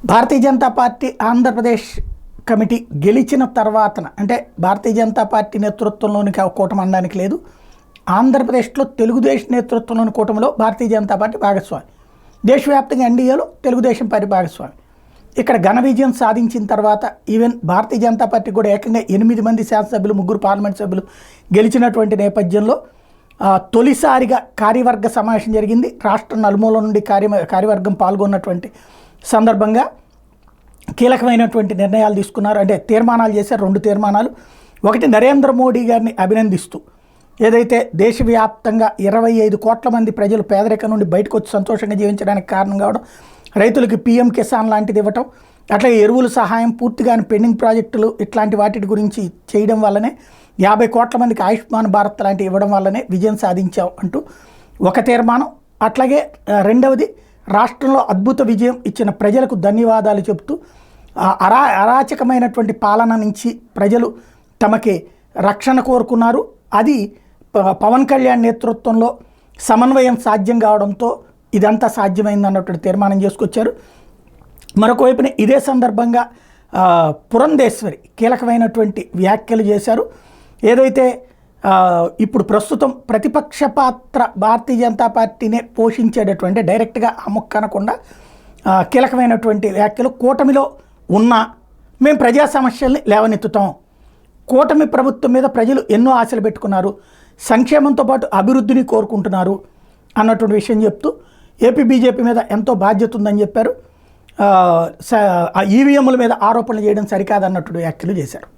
Bharatiya Janata party Andhra Pradesh committee గెలిచిన తర్వాతన అంటే భారతీయ జనతా పార్టీ నేతృత్వంలోని కూటమి అనడానికి లేదు. ఆంధ్రప్రదేశ్లో తెలుగుదేశం నేతృత్వంలోని కూటమిలో భారతీయ జనతా పార్టీ భాగస్వామి, దేశవ్యాప్తంగా ఎన్డీఏలో తెలుగుదేశం పార్టీ భాగస్వామి. ఇక్కడ ఘన విజయం సాధించిన తర్వాత ఈవెన్ భారతీయ జనతా పార్టీ కూడా ఏకంగా 8 మంది శాసనసభ్యులు, 3 పార్లమెంట్ సభ్యులు గెలిచినటువంటి నేపథ్యంలో తొలిసారిగా కార్యవర్గ సమావేశం జరిగింది. రాష్ట్రం నలుమూల నుండి కార్యవర్గం పాల్గొన్నటువంటి సందర్భంగా కీలకమైనటువంటి నిర్ణయాలు తీసుకున్నారు. అంటే తీర్మానాలు చేశారు. 2 తీర్మానాలు. ఒకటి, నరేంద్ర మోడీ గారిని అభినందిస్తూ ఏదైతే దేశవ్యాప్తంగా 25 కోట్ల మంది ప్రజలు పేదరికం నుండి బయటకు వచ్చి సంతోషంగా జీవించడానికి కారణం కావడం, రైతులకి పీఎం కిసాన్ లాంటిది ఇవ్వటం, అట్లాగే ఎరువుల సహాయం, పూర్తిగా పెండింగ్ ప్రాజెక్టులు ఇట్లాంటి వాటి గురించి చేయడం వల్లనే 50 కోట్ల మందికి ఆయుష్మాన్ భారత్ లాంటివి ఇవ్వడం వల్లనే విజయం సాధించాం అంటూ ఒక తీర్మానం. అట్లాగే రెండవది, రాష్ట్రంలో అద్భుత విజయం ఇచ్చిన ప్రజలకు ధన్యవాదాలు చెబుతూ అరాచకమైనటువంటి పాలన నుంచి ప్రజలు తమకి రక్షణ కోరుకున్నారు, అది పవన్ కళ్యాణ్ నేతృత్వంలో సమన్వయం సాధ్యం కావడంతో ఇదంతా సాధ్యమైందన్నటువంటి తీర్మానం చేసుకొచ్చారు. మరొక వైపున ఇదే సందర్భంగా పురంధేశ్వరి కీలకమైనటువంటి వ్యాఖ్యలు చేశారు. ఏదైతే ఇప్పుడు ప్రస్తుతం ప్రతిపక్ష పాత్ర భారతీయ జనతా పార్టీనే పోషించేటటువంటి, డైరెక్ట్గా అముక్కనకుండా కీలకమైనటువంటి వ్యాఖ్యలు, కూటమిలో ఉన్నా మేము ప్రజా సమస్యల్ని లేవనెత్తుతాం, కూటమి ప్రభుత్వం మీద ప్రజలు ఎన్నో ఆశలు పెట్టుకున్నారు, సంక్షేమంతో పాటు అభివృద్ధిని కోరుకుంటున్నారు అన్నటువంటి విషయం చెప్తూ ఏపీ బీజేపీ మీద ఎంతో బాధ్యత ఉందని చెప్పారు. ఈవీఎంల మీద ఆరోపణలు చేయడం సరికాదన్నట్టు వ్యాఖ్యలు చేశారు.